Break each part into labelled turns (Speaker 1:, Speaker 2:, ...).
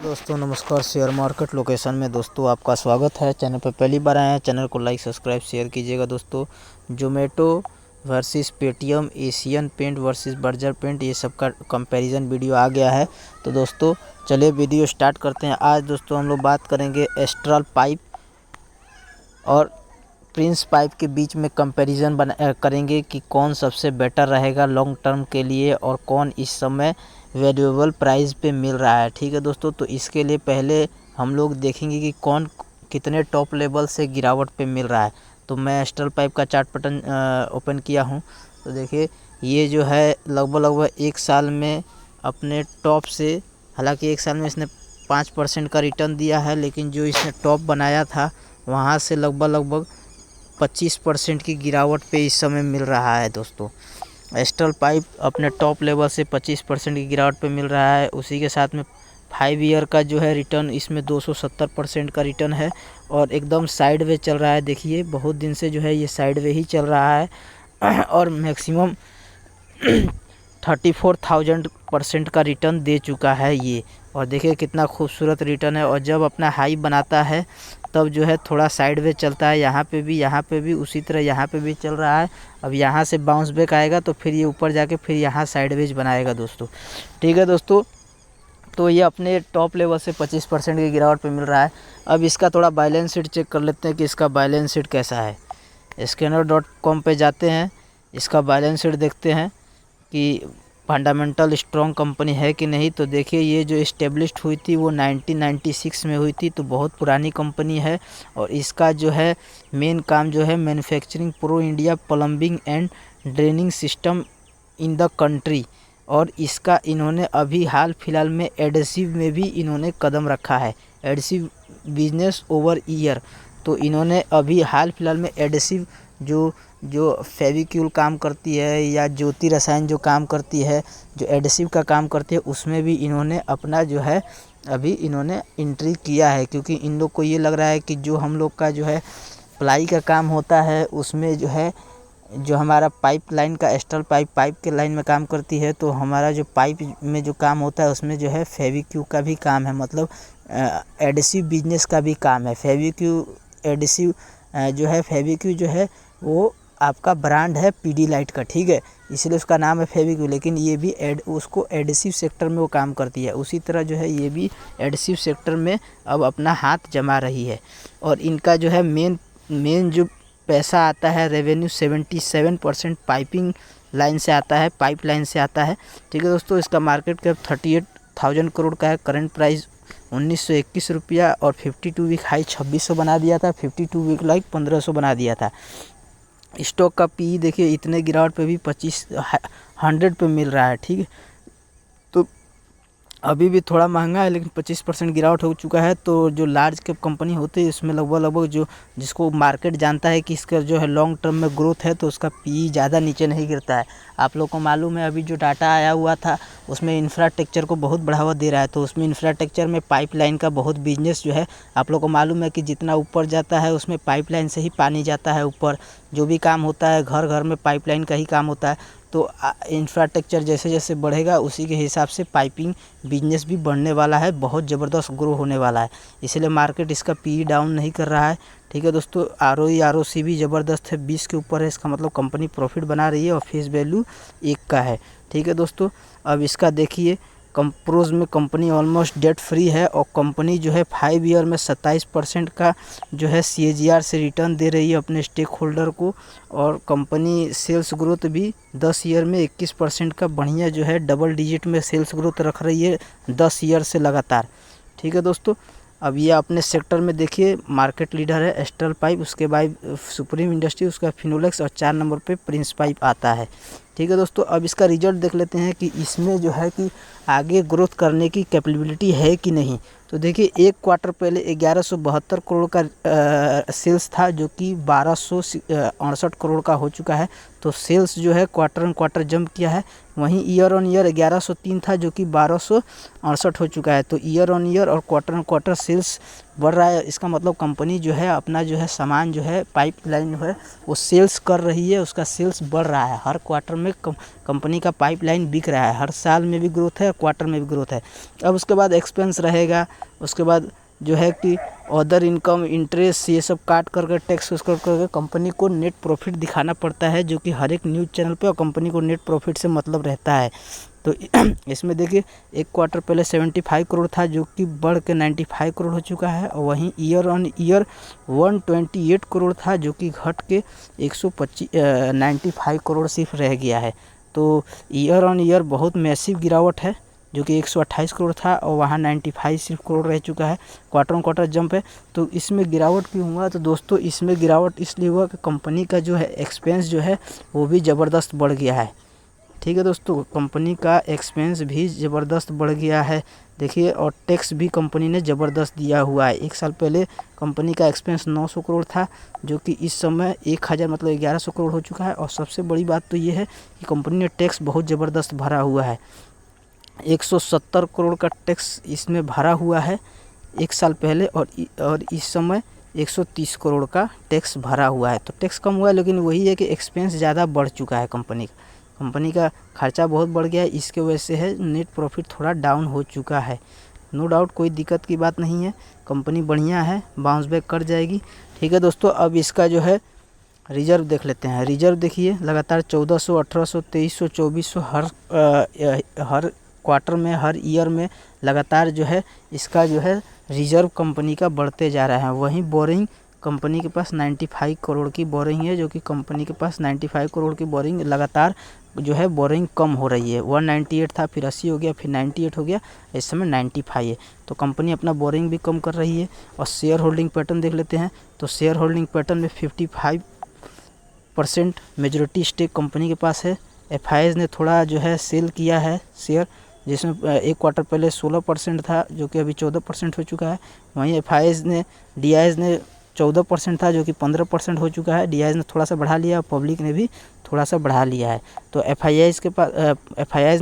Speaker 1: दोस्तों नमस्कार। Share market location में दोस्तों आपका स्वागत है। चैनल पर पहली बार आए हैं, चैनल को लाइक सब्सक्राइब शेयर कीजिएगा। दोस्तों Zomato versus Paytm, Asian paint versus Berger paint, ये सब का कंपैरिजन वीडियो आ गया है। तो दोस्तों चलिए वीडियो स्टार्ट करते हैं। आज दोस्तों हम लोग बात करेंगे एस्ट्रल पाइप और प्रिंस पाइप के बीच में कंपैरिजन करेंगे कि कौन सबसे बेटर रहेगा लॉन्ग टर्म के लिए और कौन इस समय वैल्यूएबल प्राइस पे मिल रहा है। ठीक है दोस्तों, तो इसके लिए पहले हम लोग देखेंगे कि कौन कितने टॉप लेवल से गिरावट पे मिल रहा है। तो मैं एस्ट्रल पाइप का चार्ट पैटर्न ओपन किया हूँ। तो देखिए ये जो है लगभग 1 साल में अपने टॉप से, हालांकि 1 साल में इसने 5% का रिटर्न दिया है, लेकिन जो इसने टॉप बनाया था वहाँ से लगभग 25% की गिरावट पे इस समय मिल रहा है। दोस्तों एस्ट्रल पाइप अपने टॉप लेवल से 25% की गिरावट पे मिल रहा है। उसी के साथ में 5 ईयर का जो है रिटर्न इसमें 270% का रिटर्न है और एकदम साइड वे चल रहा है। देखिए बहुत दिन से जो है ये साइड वे ही चल रहा है और मैक्सिमम 34,000% का रिटर्न दे चुका है ये। और देखिए कितना खूबसूरत रिटर्न है। और जब अपना हाई बनाता है तब जो है थोड़ा साइड वे चलता है, यहाँ पे भी उसी तरह यहाँ पे भी चल रहा है। अब यहाँ से बाउंस बैक आएगा तो फिर ये ऊपर जाके फिर यहाँ साइडवेज बनाएगा दोस्तों। ठीक है दोस्तों, तो ये अपने टॉप लेवल से 25% की गिरावट पे मिल रहा है। अब इसका थोड़ा बैलेंस शीट चेक कर लेते हैं कि इसका बैलेंस शीट कैसा है। scanner.com पे जाते हैं, इसका बैलेंस शीट देखते हैं कि फंडामेंटल स्ट्रॉन्ग कंपनी है कि नहीं। तो देखिए ये जो इस्टेब्लिश्ड हुई थी वो 1996 में हुई थी, तो बहुत पुरानी कंपनी है। और इसका जो है मेन काम जो है manufacturing pro India plumbing and draining system in the country. और इसका इन्होंने अभी हाल फिलहाल में एडहेसिव में भी इन्होंने कदम रखा है, एडहेसिव बिजनेस ओवर ईयर। तो इन्होंने अभी हाल फिलहाल में एडहेसिव जो फेविक्यूल काम करती है या ज्योति रसायन जो काम करती है, जो एडहेसिव का काम करती है, उसमें भी इन्होंने अपना जो है अभी इन्होंने एंट्री किया है। क्योंकि इन लोग को ये लग रहा है कि जो हम लोग का जो है प्लाई का काम होता है उसमें जो है जो हमारा पाइप लाइन का एस्ट्रल पाइप के लाइन में काम करती है, तो हमारा जो पाइप में जो काम होता है उसमें जो है फेविक्यू का भी काम है, मतलब एडहेसिव बिजनेस का भी काम है। फेविक्यू एडहेसिव जो है फेविक्यू जो है वो आपका ब्रांड है पीडीलाइट का, ठीक है, इसलिए उसका नाम है फेविक्यू। लेकिन ये भी उसको एडहेसिव सेक्टर में वो काम करती है। उसी तरह जो है ये भी एडहेसिव सेक्टर में अब अपना हाथ जमा रही है। और इनका जो है मेन जो पैसा आता है रेवेन्यू 77% पाइपिंग लाइन से आता है, पाइप लाइन से आता है। ठीक है दोस्तों, इसका मार्केट कैप 38,000 करोड़ का है। करंट प्राइस 1921 रुपया और 52 वीक हाई 2600 बना दिया था, 52 वीक लाइक 1500 बना दिया था। स्टॉक का पी देखिए इतने गिरावट पे भी 100 पे मिल रहा है। ठीक है, तो अभी भी थोड़ा महंगा है लेकिन 25% गिरावट हो चुका है। तो जो लार्ज कैप कंपनी होती है इसमें लगभग जो जिसको मार्केट जानता है कि इसका जो है लॉन्ग टर्म में ग्रोथ है, तो उसका पी ज़्यादा नीचे नहीं गिरता है। आप लोग को मालूम है अभी जो डाटा आया हुआ था उसमें इंफ्रास्ट्रक्चर को बहुत बढ़ावा दे रहा है। तो उसमें इंफ्रास्ट्रक्चर में पाइपलाइन का बहुत बिजनेस जो है, आप लोग को मालूम है कि जितना ऊपर जाता है उसमें पाइपलाइन से ही पानी जाता है ऊपर। जो भी काम होता है घर घर में पाइपलाइन का ही काम होता है। तो इंफ्रास्ट्रक्चर जैसे जैसे बढ़ेगा उसी के हिसाब से पाइपिंग बिजनेस भी बढ़ने वाला है, बहुत ज़बरदस्त ग्रो होने वाला है। इसलिए मार्केट इसका पी डाउन नहीं कर रहा है। ठीक है दोस्तों, ROE भी ज़बरदस्त है, 20 के ऊपर है। इसका मतलब कंपनी प्रॉफिट बना रही है और फेस वैल्यू 1 का है। ठीक है दोस्तों, अब इसका देखिए कंप्रोज में कंपनी ऑलमोस्ट डेट फ्री है और कंपनी जो है 5 ईयर में 27% का जो है CAGR से रिटर्न दे रही है अपने स्टेक होल्डर को। और कंपनी सेल्स ग्रोथ भी 10 ईयर में 21% का बढ़िया जो है डबल डिजिट में सेल्स ग्रोथ रख रही है 10 ईयर से लगातार। ठीक है दोस्तों, अब ये अपने सेक्टर में देखिए मार्केट लीडर है एस्ट्रल पाइप, उसके बाद सुप्रीम इंडस्ट्री, उसका फिनोलेक्स और 4 नंबर पे प्रिंस पाइप आता है। ठीक है दोस्तों, अब इसका रिजल्ट देख लेते हैं कि इसमें जो है कि आगे ग्रोथ करने की कैपेबिलिटी है कि नहीं। तो देखिए 1 क्वार्टर पहले 1172 करोड़ का सेल्स था जो कि 1268 करोड़ का हो चुका है। तो सेल्स जो है क्वार्टर ऑन क्वार्टर जंप किया है। वहीं ईयर ऑन ईयर 1103 था जो कि 1268 हो चुका है। तो ईयर ऑन ईयर और क्वार्टर ऑन क्वार्टर सेल्स बढ़ रहा है, इसका मतलब कंपनी जो है अपना जो है सामान जो है पाइपलाइन जो है वो सेल्स कर रही है, उसका सेल्स बढ़ रहा है। हर क्वार्टर में कंपनी का पाइपलाइन बिक रहा है, हर साल में भी ग्रोथ है, क्वार्टर में भी ग्रोथ है। अब उसके बाद एक्सपेंस रहेगा, उसके बाद जो है कि अदर इनकम, इंटरेस्ट, ये सब काट करके टैक्स करके कंपनी को नेट प्रॉफिट दिखाना पड़ता है, जो कि हर एक न्यूज़ चैनल पे और कंपनी को नेट प्रॉफिट से मतलब रहता है। तो इसमें देखिए एक क्वार्टर पहले 75 करोड़ था, जो कि बढ़ के 95 करोड़ हो चुका है, और वहीं ईयर ऑन ईयर 128 करोड़ था, जो कि घट के 95 करोड़ सिर्फ रह गया है। तो ईयर ऑन ईयर बहुत मैसिव गिरावट है, जो कि 128 करोड़ था और वहाँ 95 सिर्फ करोड़ रह चुका है। क्वार्टर ऑन क्वार्टर जंप है। तो इसमें गिरावट क्यों हुआ? तो दोस्तों इसमें गिरावट इसलिए हुआ कि कंपनी का जो है एक्सपेंस जो है वो भी ज़बरदस्त बढ़ गया है। ठीक है दोस्तों, कंपनी का एक्सपेंस भी ज़बरदस्त बढ़ गया है। देखिए, और टैक्स भी कंपनी ने ज़बरदस्त दिया हुआ है। एक साल पहले कंपनी का एक्सपेंस 900 करोड़ था, जो कि इस समय 1000 मतलब 1100 करोड़ हो चुका है। और सबसे बड़ी बात तो ये है कि कंपनी ने टैक्स बहुत ज़बरदस्त भरा हुआ है। 170 करोड़ का टैक्स इसमें भरा हुआ है एक साल पहले, और इस समय 130 करोड़ का टैक्स भरा हुआ है। तो टैक्स कम हुआ है, लेकिन वही है कि एक्सपेंस ज़्यादा बढ़ चुका है। कंपनी का खर्चा बहुत बढ़ गया है, इसके वजह से है नेट प्रॉफिट थोड़ा डाउन हो चुका है। नो डाउट, कोई दिक्कत की बात नहीं है, कंपनी बढ़िया है, बाउंस बैक कर जाएगी। ठीक है दोस्तों, अब इसका जो है रिजर्व देख लेते हैं। रिजर्व देखिए लगातार 1400, 1800, 2300, 2400 हर क्वार्टर में, हर ईयर में लगातार जो है इसका जो है रिजर्व कंपनी का बढ़ते जा रहा है। वहीं बोरिंग कंपनी के पास 95 करोड़ की बोरिंग है, जो कि कंपनी के पास 95 करोड़ की बोरिंग लगातार जो है बोरिंग कम हो रही है। 198 था, फिर 80 हो गया, फिर 98 हो गया, इस समय 95 है। तो कंपनी अपना बोरिंग भी कम कर रही है। और शेयर होल्डिंग पैटर्न देख लेते हैं। तो शेयर होल्डिंग पैटर्न में 55% मेजॉरिटी स्टेक कंपनी के पास है। एफआईआईज ने थोड़ा जो है सेल किया है शेयर, जिसमें एक क्वार्टर पहले 16% था, जो कि अभी 14% हो चुका है। वहीं डीआईएस ने 14% था, जो कि 15% हो चुका है। डीआईएस ने थोड़ा सा बढ़ा लिया, पब्लिक ने भी थोड़ा सा बढ़ा लिया है। तो एफआईआईज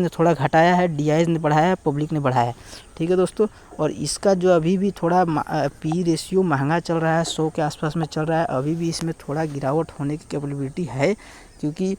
Speaker 1: ने थोड़ा घटाया है, डीआईएस ने बढ़ाया है, पब्लिक ने बढ़ाया है। ठीक है दोस्तों, और इसका जो अभी भी थोड़ा पी रेशियो महंगा चल रहा है, 100 के आसपास में चल रहा है। अभी भी इसमें थोड़ा गिरावट होने की कैपेबिलिटी है, क्योंकि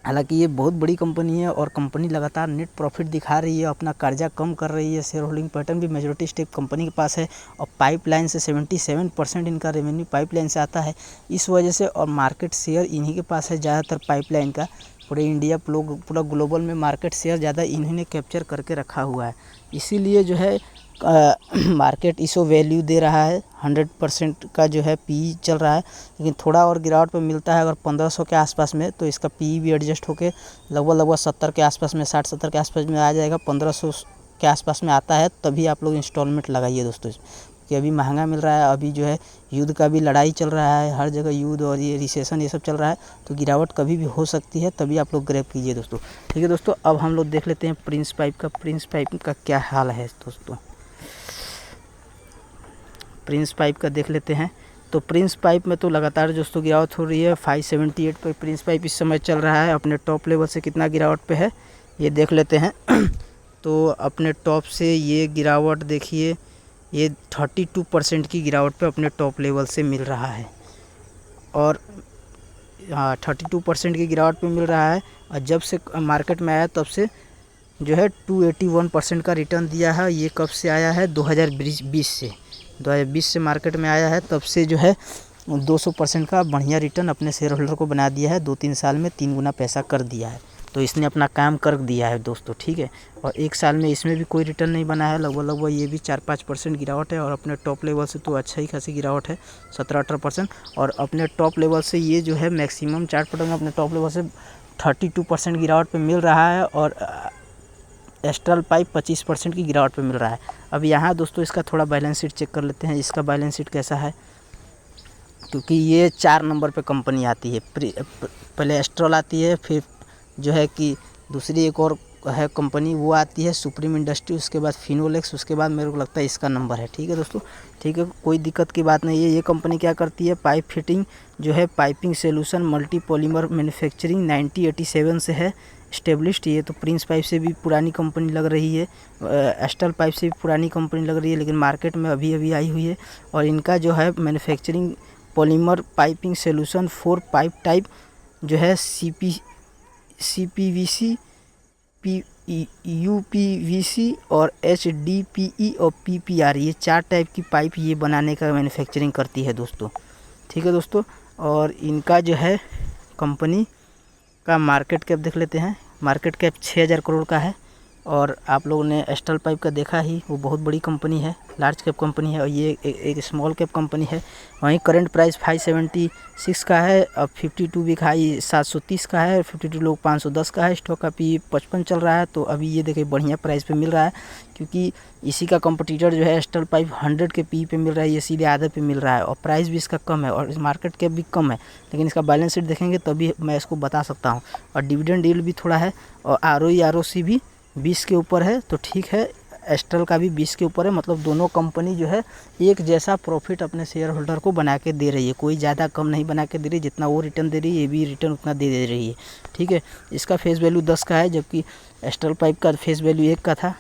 Speaker 1: हालांकि ये बहुत बड़ी कंपनी है और कंपनी लगातार नेट प्रॉफिट दिखा रही है, अपना कर्जा कम कर रही है। शेयर होल्डिंग पैटर्न भी मेजॉरिटी स्टेक कंपनी के पास है, और पाइपलाइन से 77% इनका रेवेन्यू पाइपलाइन से आता है, इस वजह से। और मार्केट शेयर इन्हीं के पास है ज़्यादातर पाइपलाइन का। पूरे इंडिया पूरा ग्लोबल में मार्केट शेयर ज़्यादा इन्होंने कैप्चर करके रखा हुआ है, इसीलिए जो है मार्केट इसको वैल्यू दे रहा है। 100% का जो है पी चल रहा है, लेकिन थोड़ा और गिरावट पे मिलता है अगर 1500 के आसपास में, तो इसका पी भी एडजस्ट होके लगभग 70 के आसपास में, 60-70 के आसपास में आ जाएगा। 1500 के आसपास में आता है तभी आप लोग इंस्टॉलमेंट लगाइए दोस्तों, कि अभी महंगा मिल रहा है। अभी जो है युद्ध का भी लड़ाई चल रहा है, हर जगह युद्ध और ये रिसेशन ये सब चल रहा है, तो गिरावट कभी भी हो सकती है, तभी आप लोग ग्रैब कीजिए दोस्तों। ठीक है दोस्तों, अब हम लोग देख लेते हैं प्रिंस पाइप का क्या हाल है दोस्तों। प्रिंस पाइप का देख लेते हैं। तो प्रिंस पाइप में तो लगातार दोस्तों गिरावट हो रही है। 578 पर प्रिंस पाइप इस समय चल रहा है। अपने टॉप लेवल से कितना गिरावट पे है ये देख लेते हैं। तो अपने टॉप से ये गिरावट देखिए, ये 32% की गिरावट पे अपने टॉप लेवल से मिल रहा है। और 32% की गिरावट पे मिल रहा है। और जब से मार्केट में आया तब से जो है 281% का रिटर्न दिया है। ये कब से आया है? 2020 से मार्केट में आया है, तब से जो है 200% का बढ़िया रिटर्न अपने शेयर होल्डर को बना दिया है। 2-3 साल में 3 गुना पैसा कर दिया है। तो इसने अपना काम कर दिया है दोस्तों, ठीक है। और एक साल में इसमें भी कोई रिटर्न नहीं बना है, लगभग ये भी 4-5% गिरावट है। और अपने टॉप लेवल से तो अच्छा ही खासी गिरावट है, 17-18%। और अपने टॉप लेवल से ये जो है मैक्सिमम चार्ट पैटर्न में अपने टॉप लेवल से 32% गिरावट पे मिल रहा है। और एस्ट्रल पाइप 25% की गिरावट पे मिल रहा है। अब यहाँ दोस्तों इसका थोड़ा बैलेंस शीट चेक कर लेते हैं, इसका बैलेंस शीट कैसा है, क्योंकि ये 4 नंबर पे कंपनी आती है। पहले एस्ट्रल आती है, फिर जो है कि दूसरी एक और है कंपनी वो आती है सुप्रीम इंडस्ट्री, उसके बाद फिनोलेक्स, उसके बाद मेरे को लगता है इसका नंबर है। ठीक है दोस्तों, ठीक है, कोई दिक्कत की बात नहीं है। ये कंपनी क्या करती है, पाइप फिटिंग जो है piping solution multi polymer manufacturing 1987 से है। स्टेब्लिश्ड। ये तो प्रिंस पाइप से भी पुरानी कंपनी लग रही है, एस्टल पाइप से भी पुरानी कंपनी लग रही है, लेकिन मार्केट में अभी अभी आई हुई है। और इनका जो है manufacturing polymer piping solution for pipe type जो है CPVC, UPVC और HDPE और PPR, ये 4 टाइप की पाइप ये बनाने का मैन्युफैक्चरिंग करती है दोस्तों। ठीक है दोस्तों, और इनका जो है कंपनी का मार्केट कैप देख लेते हैं। मार्केट कैप 6000 करोड़ का है। और आप लोगों ने एस्टल पाइप का देखा ही, वो बहुत बड़ी कंपनी है, लार्ज कैप कंपनी है, और ये एक स्मॉल कैप कंपनी है। वहीं करंट प्राइस 576 का है, अब 52 वीक हाई 730 का है, 52 लोग 510 का है। स्टॉक का पी 55 चल रहा है। तो अभी ये देखिए बढ़िया प्राइस पे मिल रहा है, क्योंकि इसी का कंपटीटर जो है एस्टल पाइप 100 के पी पे मिल रहा है, ये सीधे आधे पे मिल रहा है, और प्राइस भी इसका कम है और इस मार्केट कैप भी कम है। लेकिन इसका बैलेंस शीट देखेंगे तभी मैं इसको बता सकता हूँ। और डिविडेंड यील्ड भी थोड़ा है, और ROE भी 20 के ऊपर है। तो ठीक है, एस्टल का भी 20 के ऊपर है, मतलब दोनों कंपनी जो है एक जैसा प्रॉफिट अपने शेयर होल्डर को बना के दे रही है। कोई ज़्यादा कम नहीं बना के दे रही, जितना वो रिटर्न दे रही है ये भी रिटर्न उतना दे रही है। ठीक है, इसका फेस वैल्यू 10 का है, जबकि एस्टल पाइप का फेस वैल्यू 1 का था।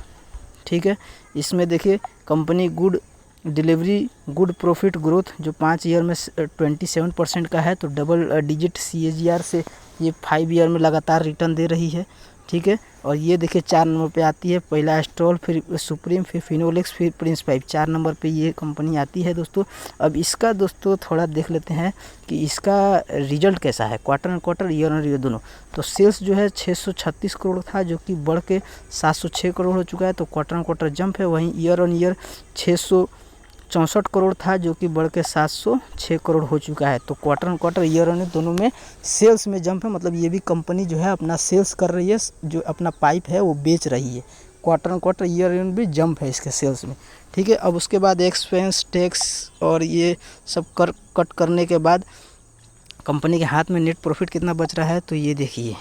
Speaker 1: ठीक है, इसमें देखिए company good delivery, good profit growth जो 5 ईयर में 27% का है, तो डबल डिजिट CAGR से ये 5 ईयर में लगातार रिटर्न दे रही है। ठीक है, और ये देखिए 4 नंबर पे आती है, पहला एस्ट्रॉल, फिर सुप्रीम, फिर फिनोलेक्स, फिर प्रिंस पाइप, 4 नंबर पे ये कंपनी आती है दोस्तों। अब इसका दोस्तों थोड़ा देख लेते हैं कि इसका रिजल्ट कैसा है, quarter and quarter, year on year दोनों। तो सेल्स जो है 636 करोड़ था, जो कि बढ़ के 706 करोड़ हो चुका है, तो क्वार्टर एंड क्वार्टर जंप है। वहीं ईयर ऑन ईयर 664 करोड़ था, जो कि बढ़ के 706 करोड़ हो चुका है। तो quarter and quarter, year on year दोनों में सेल्स में जंप है, मतलब ये भी कंपनी जो है अपना सेल्स कर रही है, जो अपना पाइप है वो बेच रही है। Quarter and quarter, year on भी जंप है इसके सेल्स में। ठीक है, अब उसके बाद एक्सपेंस, टैक्स और ये सब कट करने के बाद कंपनी के हाथ में नेट प्रॉफिट कितना बच रहा है, तो ये देखिए।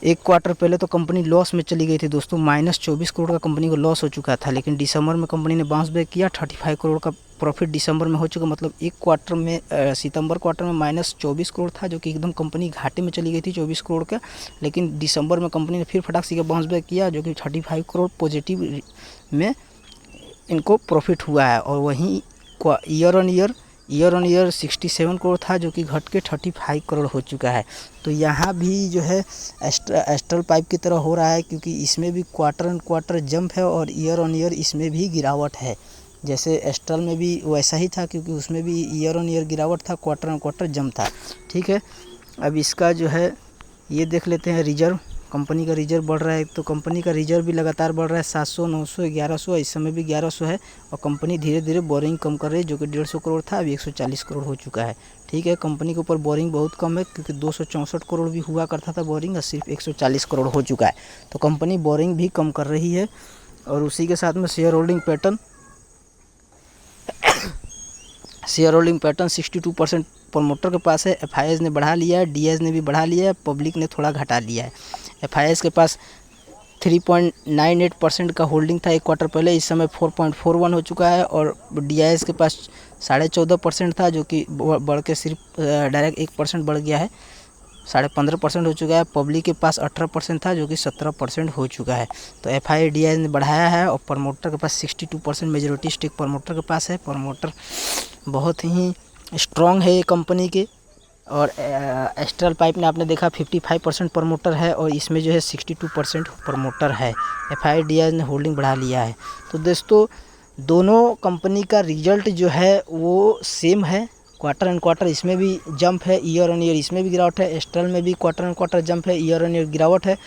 Speaker 1: एक क्वार्टर पहले तो कंपनी लॉस में चली गई थी दोस्तों, -24 करोड़ का कंपनी को लॉस हो चुका था, लेकिन दिसंबर में कंपनी ने बाउंस बैक किया, 35 करोड़ का प्रॉफिट दिसंबर में हो चुका। मतलब एक क्वार्टर में सितंबर क्वार्टर में -24 करोड़ था, जो कि एकदम कंपनी घाटे में चली गई थी 24 करोड़ का, लेकिन दिसंबर में कंपनी ने फिर फटाक से बाउंस बैक किया, जो कि 35 करोड़ पॉजिटिव में इनको प्रॉफिट हुआ है। और वहीं ईयर ऑन ईयर 67 करोड़ था, जो कि घट के 35 करोड़ हो चुका है। तो यहाँ भी जो है एस्ट्रल पाइप की तरह हो रहा है, क्योंकि इसमें भी क्वार्टर एंड क्वार्टर जंप है और ईयर ऑन ईयर इसमें भी गिरावट है। जैसे एस्ट्रल में भी वैसा ही था, क्योंकि उसमें भी ईयर ऑन ईयर गिरावट था, क्वार्टर एंड क्वार्टर जंप था। ठीक है, अब इसका जो है ये देख लेते हैं रिजर्व। कंपनी का रिजर्व बढ़ रहा है, तो कंपनी का रिजर्व भी लगातार बढ़ रहा है, 700, 900, 1100, इस समय भी 1100 है। और कंपनी धीरे धीरे बोरिंग कम कर रही है, जो कि 150 करोड़ था, अभी 140 करोड़ हो चुका है। ठीक है, कंपनी के ऊपर बोरिंग बहुत कम है, क्योंकि 264 करोड़ भी हुआ करता था बोरिंग, और सिर्फ 140 करोड़ हो चुका है। तो कंपनी बोरिंग भी कम कर रही है। और उसी के साथ में शेयर होल्डिंग पैटर्न 62% प्रमोटर के पास है, FIS ने बढ़ा लिया है, DIS ने भी बढ़ा लिया है, पब्लिक ने थोड़ा घटा लिया है। FIS के पास 3.98% का होल्डिंग था एक क्वार्टर पहले, इस समय 4.41 हो चुका है। और DIS के पास 14.5% था, जो कि बढ़ के सिर्फ डायरेक्ट 1% बढ़ गया है, 15.5% हो चुका है। पब्लिक के पास 18% था, जो कि 17% हो चुका है। तो FIS DIS ने बढ़ाया है। और प्रमोटर के पास 62% मेजोरिटी स्टेक प्रमोटर के पास है। प्रमोटर बहुत ही स्ट्रॉन्ग है ये कंपनी के। और एस्ट्रल पाइप ने आपने देखा 55% प्रमोटर है, और इसमें जो है 62% प्रमोटर है। FIS DIS ने होल्डिंग बढ़ा लिया है। तो दोस्तों दोनों कंपनी का रिजल्ट जो है वो सेम है, क्वार्टर एंड क्वार्टर इसमें भी जंप है, ईयर ऑन ईयर इसमें भी गिरावट है। एस्ट्रल में भी क्वार्टर एंड क्वार्टर जंप है, ईयर ऑन ईयर गिरावट है।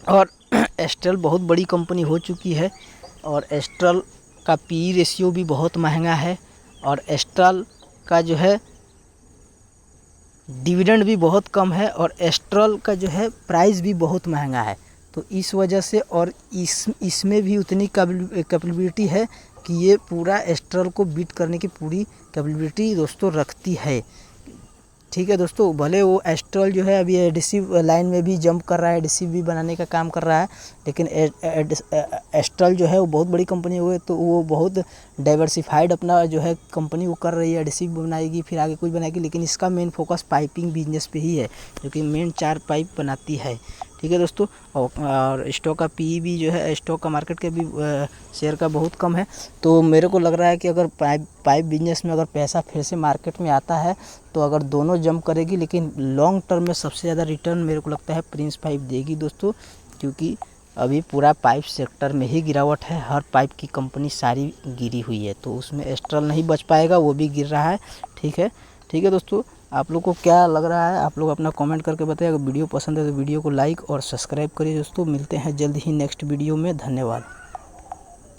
Speaker 1: और एस्ट्रल बहुत बड़ी कंपनी हो चुकी है, और एस्ट्रल का PE रेशियो भी बहुत महंगा है, और एस्ट्रल का जो है डिविडेंड भी बहुत कम है, और एस्ट्रल का जो है प्राइस भी बहुत महंगा है। तो इस वजह से, और इसमें भी उतनी कैपेबिलिटी है कि ये पूरा एस्ट्रल को बीट करने की पूरी कैपेबिलिटी दोस्तों रखती है। ठीक है दोस्तों, भले वो एस्ट्रल जो है अभी एडिसिव लाइन में भी जंप कर रहा है, एडिसिव भी बनाने का काम कर रहा है, लेकिन एस्ट्रल जो है वो बहुत बड़ी कंपनी हो गई, तो वो बहुत डाइवर्सिफाइड अपना जो है कंपनी वो कर रही है, एडिसिव बनाएगी फिर आगे कुछ बनाएगी, लेकिन इसका मेन फोकस पाइपिंग बिजनेस पे ही है, जो कि मेन 4 पाइप बनाती है। ठीक है दोस्तों, और स्टॉक का पी भी जो है, स्टॉक का मार्केट के भी शेयर का बहुत कम है। तो मेरे को लग रहा है कि अगर पाइप बिजनेस में अगर पैसा फिर से मार्केट में आता है तो अगर दोनों जंप करेगी, लेकिन लॉन्ग टर्म में सबसे ज़्यादा रिटर्न मेरे को लगता है प्रिंस पाइप देगी दोस्तों, क्योंकि अभी पूरा पाइप सेक्टर में ही गिरावट है, हर पाइप की कंपनी सारी गिरी हुई है, तो उसमें एस्ट्रल नहीं बच पाएगा, वो भी गिर रहा है। ठीक है दोस्तों, आप लोग को क्या लग रहा है आप लोग अपना कमेंट करके बताइए। अगर वीडियो पसंद है तो वीडियो को लाइक और सब्सक्राइब करिए दोस्तों। मिलते हैं जल्द ही नेक्स्ट वीडियो में, धन्यवाद।